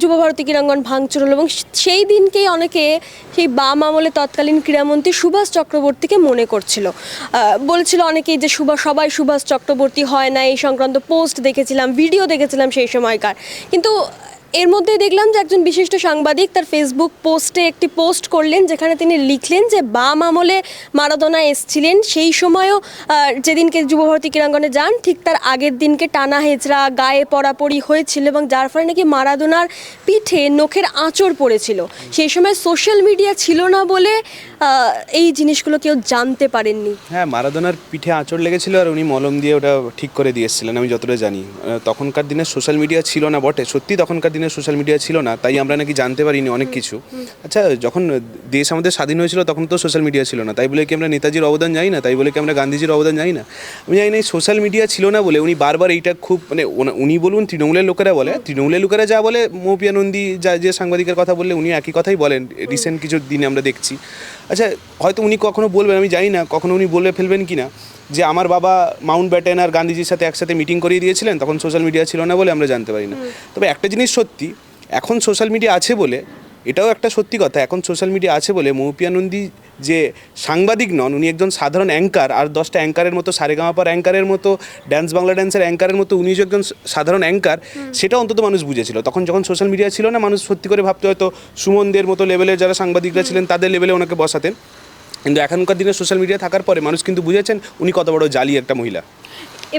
যুবভারতী ক্রীড়াঙ্গন ভাঙচুর হলো এবং সেই দিনকেই অনেকে সেই বাম আমলে তৎকালীন ক্রীড়ামন্ত্রী সুভাষ চক্রবর্তীকে মনে করছিল। বলছিল অনেকেই যে সবাই সুভাষ চক্রবর্তী হয় না, এই সংক্রান্ত পোস্ট দেখেছিলাম, ভিডিও দেখেছিলাম সেই সময়কার। কিন্তু এর মধ্যে দেখলাম যে একজন বিশিষ্ট সাংবাদিক তার ফেসবুক পোস্টে একটি পোস্ট করলেন, যেখানে তিনি লিখলেন যে বাম আমলে মারাদোনা এসছিলেন, সেই সময়ও যেদিনকে যুবভারতী ক্রীড়াঙ্গনে যান ঠিক তার আগের দিনকে টানা হেঁচড়া, গায়ে পড়াপড়ি হয়েছিল এবং যার ফলে নাকি মারাদোনার পিঠে নখের আঁচড় পড়েছিল। সেই সময় সোশ্যাল মিডিয়া ছিল না বলে এই জিনিসগুলো কেউ জানতে পারেননি। হ্যাঁ, মারাদোনার পিঠে আঁচড় লেগেছিল আর উনি মলম দিয়ে ওটা ঠিক করে দিয়ে এসেছিলেন, আমি যতটা জানি। তখনকার দিনে সোশ্যাল মিডিয়া ছিল না বটে, সত্যি তখনকার দিনে সোশ্যাল মিডিয়া ছিল না, তাই আমরা নাকি জানতে পারিনি অনেক কিছু। আচ্ছা, যখন দেশ আমাদের স্বাধীন হয়েছিল তখন তো সোশ্যাল মিডিয়া ছিল না, তাই বলে কি আমরা নেতাজির অবদান জানি না? তাই বলে কি আমরা গান্ধীজির অবদান জানি না? আমি জানি না এই সোশ্যাল মিডিয়া ছিল না বলে উনি বারবার এইটা খুব মানে উনি বলুন, তৃণমূলের লোকেরা বলে, তৃণমূলের লোকেরা যা বলে, মৌপিয়া নন্দী যে সাংবাদিকের কথা বললে উনি একই কথাই বলেন রিসেন্ট কিছু দিনে আমরা দেখছি। আচ্ছা, হয়তো উনি কখনো বলবেন, আমি জানি না কখনো উনি বলে ফেলবেন কি না, যে আমার বাবা মাউন্ট ব্যাটেন আর গান্ধীজির সাথে একসাথে মিটিং করিয়ে দিয়েছিলেন, তখন সোশ্যাল মিডিয়া ছিল না বলে আমরা জানতে পারি না। তবে একটা জিনিস সত্যি, এখন সোশ্যাল মিডিয়া আছে বলে, এটাও একটা সত্যি কথা, এখন সোশ্যাল মিডিয়া আছে বলে মৌপিয়া নন্দী যে সাংবাদিক নন, উনি একজন সাধারণ অ্যাঙ্কার, আর 10টা অ্যাঙ্কারের মতো, সারেগামাপার অ্যাঙ্কারের মতো, ডান্স বাংলা ড্যান্সের অ্যাঙ্কারের মতো উনি যে একজন সাধারণ অ্যাঙ্কার, সেটা অন্তত মানুষ বুঝেছিল। তখন যখন সোশ্যাল মিডিয়া ছিল না, মানুষ সত্যি করে ভাবতে হয়তো সুমনদের মতো লেভেলের যারা সাংবাদিকরা ছিলেন তাদের লেভেলে ওনাকে বসাতেন। কিন্তু এখনকার দিনে সোশ্যাল মিডিয়া থাকার পরে মানুষ কিন্তু বুঝেছেন উনি কত বড় জালি একটা মহিলা।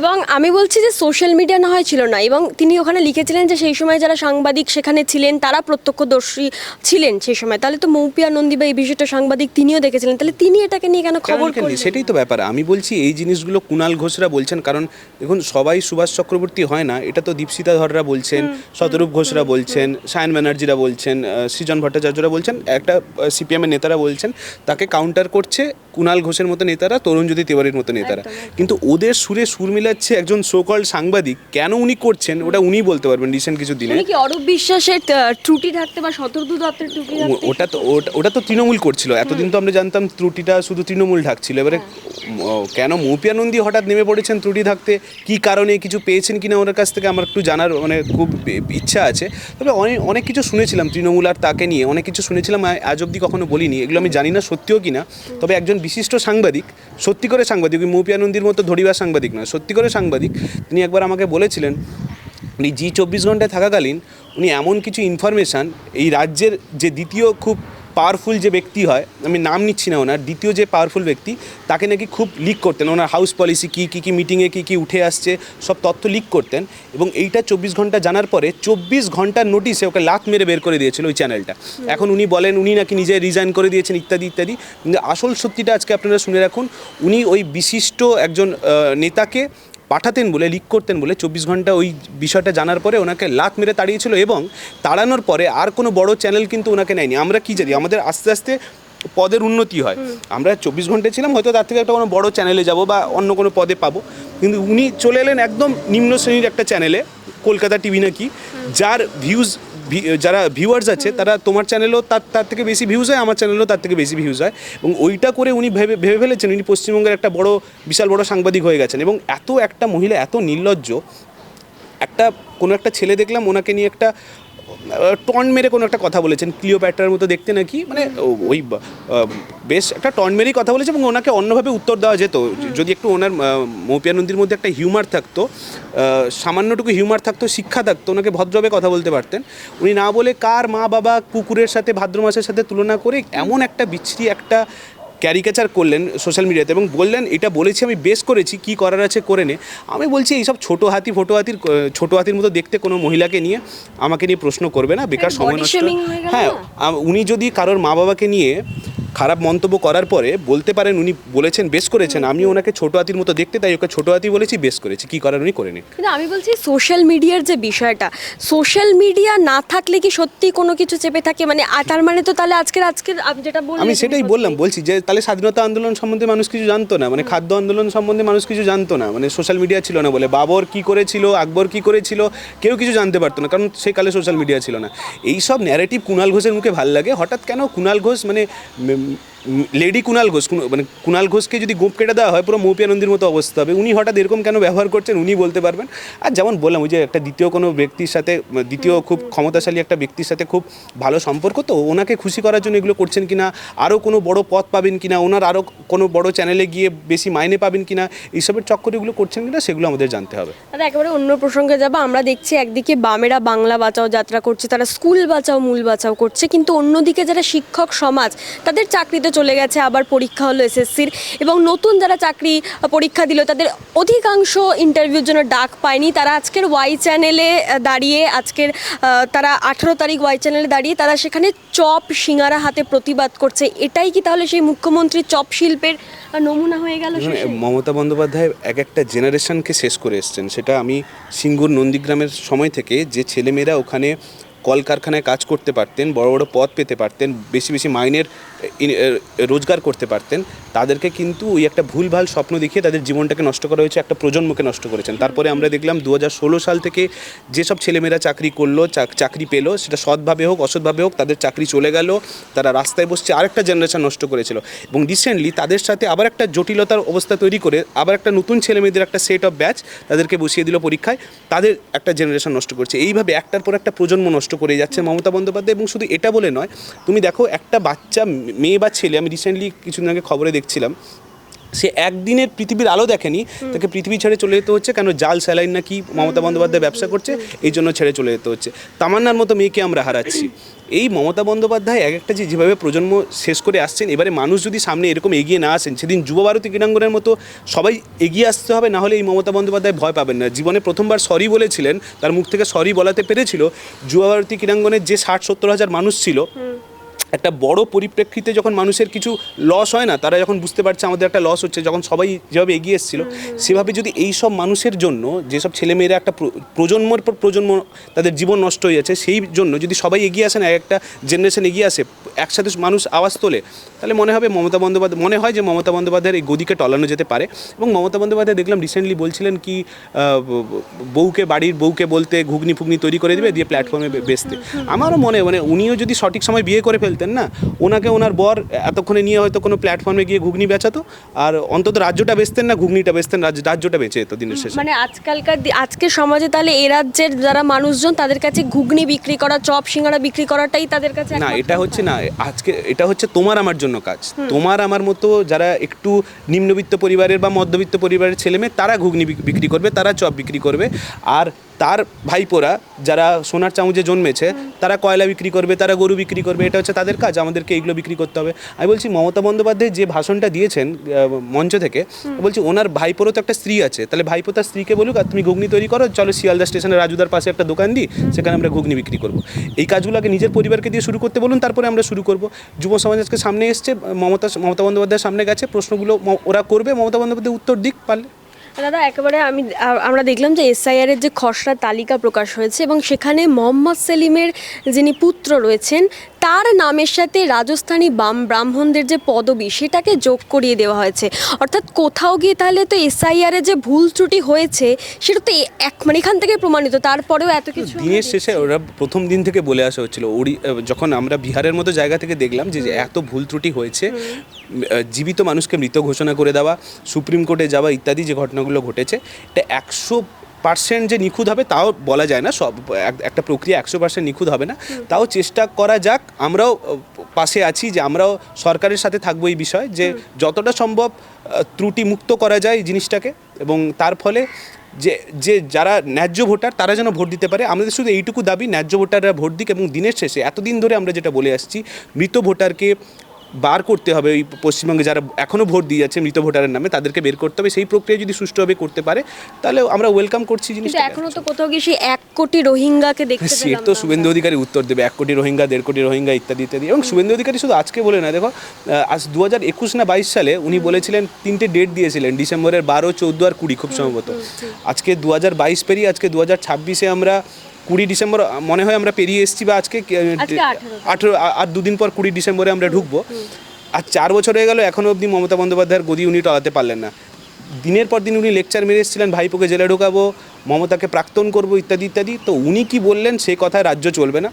এবং আমি বলছি যে সোশ্যাল মিডিয়া না হয় ছিল না, এবং তিনি ওখানে লিখেছিলেন যে সেই সময় যারা সাংবাদিক সেখানে ছিলেন তারা প্রত্যক্ষদর্শী ছিলেন সেই সময়। তাহলে তো মৌপিয়া নন্দী বা এই বিশিষ্ট সাংবাদিক তিনিও দেখেছিলেন, তাহলে তিনি এটাকে নিয়ে কেন খবর করলেন? সেটাই তো ব্যাপার। আমি বলছি এই জিনিসগুলো কুণাল ঘোষরা বলছেন, কারণ দেখুন সবাই সুভাষ চক্রবর্তী হয় না, এটা তো দীপশিতা ধররা বলছেন, শতরূপ ঘোষরা বলছেন, সায়ন ব্যানার্জিরা বলছেন, সৃজন ভট্টাচার্যরা বলছেন, একটা সিপিএমের নেতারা বলছেন, তাকে কাউন্টার করছে কুণাল ঘোষের মতো নেতারা, তরুণজ্যোতি তিওয়ারির মতো নেতারা। কিন্তু ওদের সুরে সুর মিলাচ্ছে একজন সোকল্ড সাংবাদিক, কেন উনি করছেন ওটা উনি বলতে পারবেন রিসেন্ট কিছু দিনে। কি অরূপ বিশ্বাসের ত্রুটি থাকতে বা শতরূপ দত্তের ত্রুটি থাকতে? ওটা তো তৃণমূল করছিল এতদিন, তো আমরা জানতাম ত্রুটিটা শুধু তৃণমূল ঢাকছিল। এবারে কেন মৌপিয়া নন্দী হঠাৎ নেমে পড়েছেন ত্রুটি থাকতে, কী কারণে, কিছু পেয়েছেন কিনা ওনার কাছ থেকে আমার একটু জানার মানে খুব ইচ্ছা আছে। তবে অনেক কিছু শুনেছিলাম তৃণমূল আর তাকে নিয়ে, অনেক কিছু শুনেছিলাম, আজ অব্দি কখনো বলিনি, এগুলো আমি জানি না সত্যিও কিনা। তবে একজন বিশিষ্ট সাংবাদিক, সত্যি করে সাংবাদিক, ওই মৌপিয়া নন্দীর মতো ধরিবার সাংবাদিক নয়, সত্যি করে সাংবাদিক, তিনি একবার আমাকে বলেছিলেন উনি জি 24 ঘন্টায় থাকাকালীন উনি এমন কিছু ইনফরমেশান, এই রাজ্যের যে দ্বিতীয় খুব পাওয়ারফুল যে ব্যক্তি হয়, আমি নাম নিচ্ছি না ওনার, দ্বিতীয় যে পাওয়ারফুল ব্যক্তি, তাকে নাকি খুব লিক করতেন, ওনার হাউস পলিসি কী মিটিংয়ে কী উঠে আসছে সব তথ্য লিক করতেন। এবং এইটা 24 ঘন্টা জানার পরে 24 ঘন্টার নোটিশে ওকে লাত মেরে বের করে দিয়েছিল ওই চ্যানেলটা। এখন উনি বলেন উনি নাকি নিজে রিজাইন করে দিয়েছেন ইত্যাদি ইত্যাদি। কিন্তু আসল সত্যিটা আজকে আপনারা শুনে রাখুন, উনি ওই বিশিষ্ট একজন নেতাকে পাঠাতেন বলে, লিক করতেন বলে 24 ঘন্টা ওই বিষয়টা জানার পরে ওনাকে লাত মেরে তাড়িয়েছিল, এবং তাড়ানোর পরে আর কোনো বড় চ্যানেল কিন্তু ওনাকে নেয়নি। আমরা কি জানি আমাদের আস্তে আস্তে পদের উন্নতি হয়, আমরা 24 ঘন্টায় ছিলাম, হয়তো তার থেকে একটা কোনো বড় চ্যানেলে যাব বা অন্য কোনো পদে পাবো, কিন্তু উনি চলে এলেন একদম নিম্ন শ্রেণীর একটা চ্যানেলে, কলকাতা টিভি নাকি, যার যারা ভিউয়ার্স আছে তারা তোমার চ্যানেলও তার থেকে বেশি ভিউজ হয়, আমার চ্যানেলও তার থেকে বেশি ভিউজ হয়। এবং ওইটা করে উনি ভেবে ফেলেছেন উনি পশ্চিমবঙ্গের একটা বিশাল বড় সাংবাদিক হয়ে গেছেন। এবং একটা মহিলা এত নির্লজ্জ, কোনো একটা ছেলে দেখলাম ওনাকে নিয়ে একটা টন মেরে কোনো একটা কথা বলেছেন, ক্লিওপ্যাট্রার মতো দেখতে নাকি, মানে ওই বেশ একটা টন মেরেই কথা বলেছে, এবং ওনাকে অন্যভাবে উত্তর দেওয়া যেত যদি একটু ওনার মৌপিয়া নন্দীর মধ্যে একটা হিউমার থাকতো, সামান্যটুকু হিউমার থাকতো, শিক্ষা থাকতো, ওনাকে ভদ্রভাবে কথা বলতে পারতেন। উনি না বলে কার মা বাবা কুকুরের সাথে ভাদ্র মাসের সাথে তুলনা করে এমন একটা বিচ্ছিরি একটা ক্যারিকেচার করলেন সোশ্যাল মিডিয়াতে, এবং বললেন এটা বলেছি আমি বেশ করেছি, কি করার আছে করে নে। আমি বলছি এইসব ছোট হাতির মতো দেখতে কোনো মহিলাকে নিয়ে আমাকে নিয়ে প্রশ্ন করবে না, বেকার সময় নষ্ট। হ্যাঁ, উনি যদি কারোর মা বাবাকে নিয়ে খারাপ মন্তব্য করার পরে বলতে পারেন উনি বলেছেন বেশ করেছেন, আমি ওনাকে ছোট হাতির মতো দেখতে, তাই ওকে ছোট হাতি বলেছি, বেশ করেছি, কি করার উনি করে নিন। কিন্তু আমি বলছি সোশ্যাল মিডিয়ার যে বিষয়টা, সোশ্যাল মিডিয়া না থাকলে কি সত্যি কোনো কিছু চেপে থাকে, মানে তার মানে তো তাহলে আজকের যেটা বললেন, আমি সেটাই বলছি যে তাহলে স্বাধীনতা আন্দোলন সম্বন্ধে মানুষ কিছু জানতো না, মানে খাদ্য আন্দোলন সম্বন্ধে মানুষ কিছু জানতো না, মানে সোশ্যাল মিডিয়া ছিল না বলে, বাবর কি করেছিল, আকবর কি করেছিল, কেউ কিছু জানতে পারতো না, কারণ সেই কালে সোশ্যাল মিডিয়া ছিল না। এইসব ন্যারেটিভ কুণাল ঘোষের মুখে ভাল লাগে, হঠাৎ কেন কুণাল ঘোষ মানে লেডি কুণাল ঘোষ, মানে কুণাল ঘোষকে যদি গোপ কেটে দেওয়া হয় পুরো মৌপিয়া নন্দীর মতো অবস্থা হবে। উনি হঠাৎ এরকম কেন ব্যবহার করছেন উনি বলতে পারবেন। আর যেমন বললাম ওই যে একটা দ্বিতীয় কোনো ব্যক্তির সাথে, দ্বিতীয় খুব ক্ষমতাশালী একটা ব্যক্তির সাথে খুব ভালো সম্পর্ক, তো ওনাকে খুশি করার জন্য এগুলো করছেন কিনা, আরও কোনো বড় পদ পাবেন কিনা, ওনার আরও কোনো বড় চ্যানেলে গিয়ে বেশি মাইনে পাবেন কিনা, এইসবের চক্করে এগুলো করছেন কিনা সেগুলো আমাদের জানতে হবে। দাদা একেবারে অন্য প্রসঙ্গে যাবো, আমরা দেখছি একদিকে বামেরা বাংলা বাঁচাও যাত্রা করছে, তারা স্কুল বাঁচাও মূল বাঁচাও করছে, কিন্তু অন্যদিকে যারা শিক্ষক সমাজ তাদের চাকরিতে চলে গেছে, আবার পরীক্ষা হলো এসএসসির, এবং নতুন যারা চাকরি পরীক্ষা দিল তাদের অধিকাংশ ইন্টারভিউর জন্য ডাক পায়নি। তারা আজকের ওয়াই চ্যানেলে দাঁড়িয়ে, আজকের তারা 18 তারিখ ওয়াই চ্যানেলে দাঁড়িয়ে তারা সেখানে চপ সিঙ্গারা হাতে প্রতিবাদ করছে। এটাই কি তাহলে সেই মুখ্যমন্ত্রীর চপ শিল্পের নমুনা হয়ে গেল? মমতা বন্দ্যোপাধ্যায় এক একটা জেনারেশনকে শেষ করে এসছেন। সেটা আমি সিঙ্গুর নন্দীগ্রামের সময় থেকে যে ছেলেমেয়েরা ওখানে কলকারখানায় কাজ করতে পারতেন, বড় বড় পদ পেতে পারতেন, বেশি বেশি মাইনের রোজগার করতে পারতেন, তাদেরকে কিন্তু ওই একটা ভুলভাল স্বপ্ন দেখিয়ে তাদের জীবনটাকে নষ্ট করা হয়েছে, একটা প্রজন্মকে নষ্ট করেছেন। তারপরে আমরা দেখলাম 2016 সাল থেকে যেসব ছেলেমেয়েরা চাকরি করলো, চাকরি পেলো, সেটা সৎভাবে হোক অসৎভাবে হোক, তাদের চাকরি চলে গেল, তারা রাস্তায় বসছে, আরেকটা জেনারেশন নষ্ট করেছিল। এবং রিসেন্টলি তাদের সাথে আবার একটা জটিলতার অবস্থা তৈরি করে আবার একটা নতুন ছেলেমেয়েদের একটা সেট অফ ব্যাচ তাদেরকে বসিয়ে দিল পরীক্ষায়, তাদের একটা জেনারেশন নষ্ট করছে। এইভাবে একটার পর একটা প্রজন্ম নষ্ট করে যাচ্ছে মমতা বন্দ্যোপাধ্যায়। এবং শুধু এটা বলে নয়, তুমি দেখো একটা বাচ্চা মেয়ে বা ছেলে, আমি রিসেন্টলি কিছুদিন আগে খবরে দেখছিলাম, সে একদিনের পৃথিবীর আলো দেখেনি, তাকে পৃথিবী ছেড়ে চলে যেতে হচ্ছে কেন, জাল স্যালাইন নাকি মমতা বন্দ্যোপাধ্যায় ব্যবসা করছে, এই জন্য ছেড়ে চলে যেতে হচ্ছে। তামান্নার মতো মেয়েকে আমরা হারাচ্ছি। এই মমতা বন্দ্যোপাধ্যায় এক একটা যেভাবে প্রজন্ম শেষ করে আসছেন, এবারে মানুষ যদি সামনে এরকম এগিয়ে না আসেন, সেদিন যুবভারতী ক্রীড়াঙ্গনের মতো সবাই এগিয়ে আসতে হবে, না হলে এই মমতা বন্দ্যোপাধ্যায় ভয় পাবেন না। জীবনে প্রথমবার সরি বলেছিলেন, তার মুখ থেকে সরি বলাতে পেরেছিল। যুবভারতী ক্রীড়াঙ্গনের যে 60-70 হাজার মানুষ ছিল, একটা বড় পরিপ্রেক্ষিতে যখন মানুষের কিছু লস হয় না, তারা যখন বুঝতে পারছে আমাদের একটা লস হচ্ছে, যখন সবাই যেভাবে এগিয়ে এসেছিল, সেভাবে যদি এই সব মানুষের জন্য, যেসব ছেলেমেয়েরা একটা প্রজন্মের পর প্রজন্ম তাদের জীবন নষ্ট হয়ে যাচ্ছে, সেই জন্য যদি সবাই এগিয়ে আসে না, একটা জেনারেশন এগিয়ে আসে, একসাথে মানুষ আওয়াজ তোলে, তাহলে মনে হয় যে মমতা বন্দ্যোপাধ্যায়ের এই গদিকে টলানো যেতে পারে। এবং মমতা বন্দ্যোপাধ্যায় দেখলাম রিসেন্টলি বলছিলেন কি বাড়ির বউকে বলতে ঘুগনি ফুগনি তৈরি করে দেবে, দিয়ে প্ল্যাটফর্মে বেচতে। আমারও মানে উনিও যদি সঠিক সময় বিয়ে করে ফেলতেন না, ওনাকে ওনার বর এতক্ষণে নিয়ে হয়তো কোনো প্ল্যাটফর্মে গিয়ে ঘুগনি বেচাতো, আর অন্তত রাজ্যটা বেচতেন না, ঘুগনিটা বেচতেন, রাজ্যটা বেঁচে যেত দিনের শেষে। মানে আজকের সমাজে তাহলে এ রাজ্যের যারা মানুষজন, তাদের কাছে ঘুগনি বিক্রি করা, চপ সিঙ্গারা বিক্রি করাটাই তাদের কাছে না, এটা হচ্ছে না, আজকে এটা হচ্ছে তোমার আমার জন্য কাজ। তোমার আমার মতো যারা একটু নিম্নবিত্ত পরিবারের বা মধ্যবিত্ত পরিবারের ছেলেমেয়ে, তারা ঘুগনি বিক্রি করবে, তারা চপ বিক্রি করবে। আর তার ভাইপোরা যারা সোনার চামচে জন্মেছে, তারা কয়লা বিক্রি করবে, তারা গরু বিক্রি করবে। এটা হচ্ছে তাদের কাজ, আমাদেরকে এইগুলো বিক্রি করতে হবে। আমি বলছি মমতা বন্দ্যোপাধ্যায় যে ভাষণটা দিয়েছেন মঞ্চ থেকে, বলছি ওনার ভাইপোরও তো একটা স্ত্রী আছে, তাহলে ভাইপো তার স্ত্রীকে বলুক আর তুমি ঘুগনি তৈরি করো, চলো শিয়ালদা স্টেশনের রাজুদার পাশে একটা দোকান দিই, সেখানে আমরা ঘুগনি বিক্রি করবো। এই কাজগুলো আগে নিজের পরিবারকে দিয়ে শুরু করতে বলুন, তারপরে আমরা শুরু করবো। যুব সমাজ আজকে সামনে এসছে, মমতা বন্দ্যোপাধ্যায়ের সামনে গেছে, প্রশ্নগুলো ওরা করবে, মমতা বন্দ্যোপাধ্যায় উত্তর দিক পারলে। দাদা একেবারে আমরা দেখলাম যে এসআইআর এর যে খসড়া তালিকা প্রকাশ হয়েছে, এবং সেখানে মোহাম্মদ সেলিমের যিনি পুত্র রয়েছেন, তার নামের সাথে রাজস্থানী ব্রাহ্মণদের যে পদবি, সেটাকে যোগ করিয়ে দেওয়া হয়েছে। অর্থাৎ কোথাও গিয়ে তাহলে তো এসআইআর এর যে ভুল ত্রুটি হয়েছে, সেটা তো মানে এখান থেকে প্রমাণিত। তারপরেও এত কিছু দিনের শেষে ওরা প্রথম দিন থেকে বলে আসা হচ্ছিল, যখন আমরা বিহারের মতো জায়গা থেকে দেখলাম যে এত ভুল ত্রুটি হয়েছে, জীবিত মানুষকে মৃত ঘোষণা করে দেওয়া, সুপ্রিম কোর্টে যাওয়া ইত্যাদি যে ঘটনাগুলো ঘটেছে, এটা 100% যে নিখুঁত হবে তাও বলা যায় না। সব একটা প্রক্রিয়া 100% নিখুঁত হবে না, তাও চেষ্টা করা যাক। আমরাও পাশে আছি, যে আমরাও সরকারের সাথে থাকবো এই বিষয়ে, যে যতটা সম্ভব ত্রুটি মুক্ত করা যায় জিনিসটাকে, এবং তার ফলে যে যারা ন্যায্য ভোটার তারা যেন ভোট দিতে পারে। আমাদের শুধু এইটুকু দাবি, ন্যায্য ভোটাররা ভোট দিক, এবং দিনের শেষে এতদিন ধরে আমরা যেটা বলে আসছি, মৃত ভোটারকে বার করতে হবে। ওই পশ্চিমবঙ্গে যারা এখনও ভোট দিয়ে যাচ্ছে মৃত ভোটারের নামে, তাদেরকে বের করতে হবে। সেই প্রক্রিয়া যদি সুষ্ঠুভাবে করতে পারে, তাহলে আমরা ওয়েলকাম করছি জিনিসটা। এখনো তো কোথাও গিয়ে সেই 1 কোটি রোহিঙ্গাকে দেখতে পেলাম সে তো শুভেন্দু অধিকারী উত্তর দেবে, 1 কোটি রোহিঙ্গা, 1.5 কোটি রোহিঙ্গা ইত্যাদি ইত্যাদি। এবং শুভেন্দু অধিকারী শুধু আজকে বলে না, দেখো আজ 2021 না 22 সালে উনি বলেছিলেন, 3টে ডেট দিয়েছিলেন, ডিসেম্বরের 12, 14 আর 20 খুব সম্ভবত। আজকে 2022 পেরিয়ে, আজকে 2026-এ আমরা 20 ডিসেম্বর মনে হয় আমরা পেরিয়ে এসেছি, বা আজকে 18 আর 2 দিন পর 20 ডিসেম্বরে আমরা ঢুকবো। আর 4 বছর হয়ে গেল, এখনও অবধি মমতা বন্দ্যোপাধ্যায়ের গদি উনি টলাতে পারলেন না। দিনের পর দিন উনি লেকচার মেরে এসেছিলেন, ভাইপোকে জেলে ঢোকাবো, মমতাকে প্রাক্তন করবো ইত্যাদি ইত্যাদি। তো উনি কি বললেন, সেই কথায় রাজ্য চলবে না।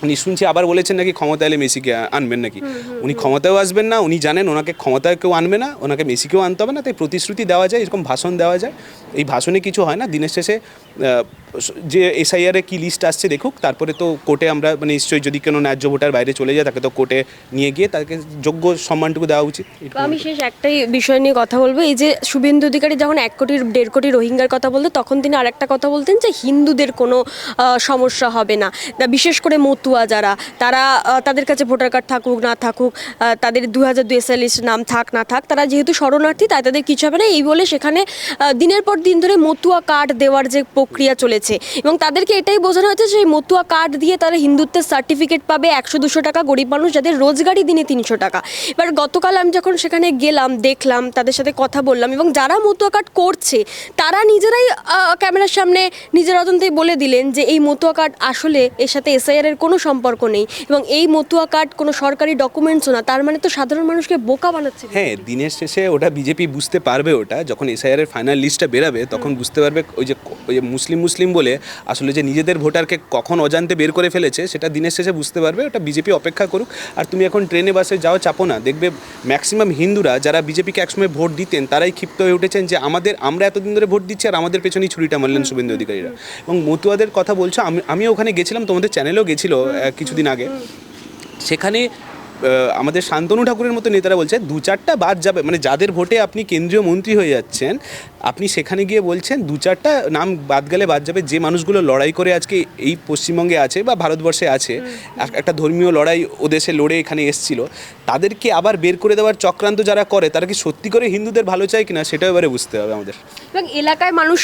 উনি শুনছি আবার বলেছেন নাকি ক্ষমতা এলে মেসিকে আনবেন নাকি। উনি ক্ষমতায়ও আসবেন না, উনি জানেন ওনাকে ক্ষমতায় কেউ আনবে না, ওনাকে মেসিকেও আনতে হবে না, তাই প্রতিশ্রুতি দেওয়া যায়, এরকম ভাষণ দেওয়া যায়, এই ভাষণে কিছু হয় না। দিনের শেষে যে এসআইআরে কি লিস্ট আসছে দেখুক, তারপরে তো কোর্টে আমরা মানে নিশ্চয়ই যদি কোনো ন্যায্য ভোটার বাইরে চলে যায় তাকে তো কোর্টে নিয়ে গিয়ে তাকে যোগ্য সম্মানটুকু দেওয়া উচিত। তো আমি শেষ একটাই বিষয় নিয়ে কথা বলবো, এই যে শুভেন্দু অধিকারী যখন 1-1.5 কোটি রোহিঙ্গার কথা বলতো, তখন তিনি আরেকটা কথা বলতেন যে হিন্দুদের কোনো সমস্যা হবে না, বিশেষ করে মতুয়া যারা তারা তাদের কাছে ভোটার কার্ড থাকুক না থাকুক, তাদের 2002 এসআই লিস্ট নাম থাক না থাক, তারা যেহেতু শরণার্থী তাই তাদের কিছু হবে না, এই বলে সেখানে দিনের পর দিন ধরে মতুয়া কার্ড দেওয়ার যে প্রক্রিয়া চলেছে, এবং তাদেরকে এটাই বোঝানো হয়েছে যে মতুয়া কার্ড দিয়ে তারা হিন্দুত্বের সার্টিফিকেট পাবে, 100-200 টাকা, গরিব মানুষ যাদের রোজগারই দিনে 300 টাকা। এবার গতকাল আমি যখন সেখানে গেলাম, দেখলাম, তাদের সাথে কথা বললাম, এবং যারা মতুয়া কার্ড করছে তারা নিজেরাই ক্যামেরার সামনে নিজের অজান্তেই বলে দিলেন যে এই মতুয়া কার্ড আসলে এর সাথে এসআইআর এর কোনো সম্পর্ক নেই, এবং এই মতুয়া কার্ড কোনো সরকারি ডকুমেন্টসও না। তার মানে তো সাধারণ মানুষকে বোকা বানাচ্ছে। হ্যাঁ, দিনের শেষে ওটা বিজেপি বুঝতে পারবে, ওটা যখন এসআইআরের ফাইনাল লিস্টটা বেরাবে তখন বুঝতে পারবে ওই যে মুসলিম বলে আসলে যে নিজেদের ভোটারকে কখন অজান্তে বের করে ফেলেছে সেটা দিনের শেষে বুঝতে পারবে। ওটা বিজেপি অপেক্ষা করুক। আর তুমি এখন ট্রেনে বাসে যাও, চাপো না, দেখবে ম্যাক্সিমাম হিন্দুরা যারা বিজেপিকে একসময় ভোট দিতেন তারাই ক্ষিপ্ত হয়ে উঠেছেন যে আমরা এতদিন ধরে ভোট দিচ্ছি আর আমাদের পেছনেই ছুরিটা মারলেন শুভেন্দু অধিকারীরা। এবং মতুয়াদের কথা বলছো, আমিও ওখানে গেছিলাম, তোমাদের চ্যানেলেও গেছিলো কিছুদিন আগে। সেখানে আমাদের শান্তনু ঠাকুরের মতো নেতারা বলছে 2-4টা বাদ যাবে, মানে যাদের ভোটে আপনি কেন্দ্রীয় মন্ত্রী হয়ে যাচ্ছেন, আপনি সেখানে গিয়ে বলছেন 2-4টা নাম বাদ গেলে বাদ যাবে। যে মানুষগুলো লড়াই করে আজকে এই পশ্চিমবঙ্গে আছে বা ভারতবর্ষে আছে, একটা ধর্মীয় লড়াই ও দেশে লড়ে এখানে এসেছিল, তাদেরকে আবার বের করে দেওয়ার চক্রান্ত যারা করে তারা কি সত্যি করে হিন্দুদের ভালো চায় কিনা সেটাও এবারে বুঝতে হবে আমাদের। এবং এলাকায় মানুষ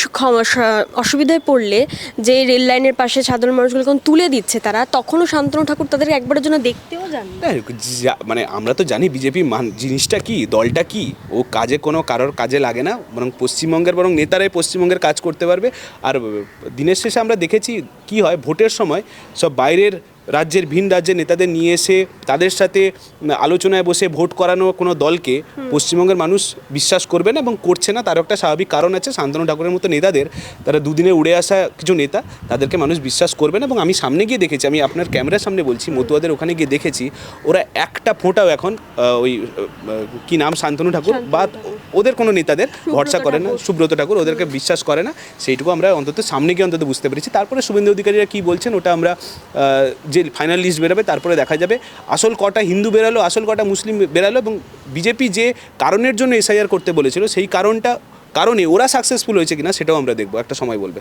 অসুবিধায় পড়লে যে রেল লাইনের পাশে সাধারণ মানুষগুলো যখন তুলে দিচ্ছে, তারা তখনও শান্তনু ঠাকুর তাদেরকে একবারের জন্য দেখতেও যান না। মানে আমরা তো জানি বিজেপি জিনিসটা কি, দলটা কি, ও কারোর কাজে লাগে না, বরং নেতারাই পশ্চিমবঙ্গের কাজ করতে পারবে। আর দিনের শেষে আমরা দেখেছি কি হয়, ভোটের সময় সব বাইরের রাজ্যের ভিন রাজ্যের নেতাদের নিয়ে এসে তাদের সাথে আলোচনায় বসে ভোট করানো কোনো দলকে পশ্চিমবঙ্গের মানুষ বিশ্বাস করবে না এবং করছে না। তারও একটা স্বাভাবিক কারণ আছে, শান্তনু ঠাকুরের মতো নেতাদের, তারা দুদিনে উড়ে আসা কিছু নেতা, তাদেরকে মানুষ বিশ্বাস করবে না। এবং আমি সামনে গিয়ে দেখেছি, আমি আপনার ক্যামেরার সামনে বলছি, মতুয়াদের ওখানে গিয়ে দেখেছি ওরা একটা ফোঁটাও এখন ওই কি নাম শান্তনু ঠাকুর বা ওদের কোনো নেতাদের ভরসা করে না, সুব্রত ঠাকুর, ওদেরকে বিশ্বাস করে না। সেইটুকু আমরা অন্তত সামনে গিয়ে অন্তত বুঝতে পেরেছি। তারপরে শুভেন্দু অধিকারীরা কী বলছেন ওটা আমরা যে ফাইনাল লিস্ট বেরোবে তারপরে দেখা যাবে আসল কটা হিন্দু বেরালো, আসল কটা মুসলিম বেরালো, এবং বিজেপি যে কারণের জন্য এসআইআর করতে বলেছিল সেই কারণে ওরা সাকসেসফুল হয়েছে কিনা সেটাও আমরা দেখবো, একটা সময় বলবে।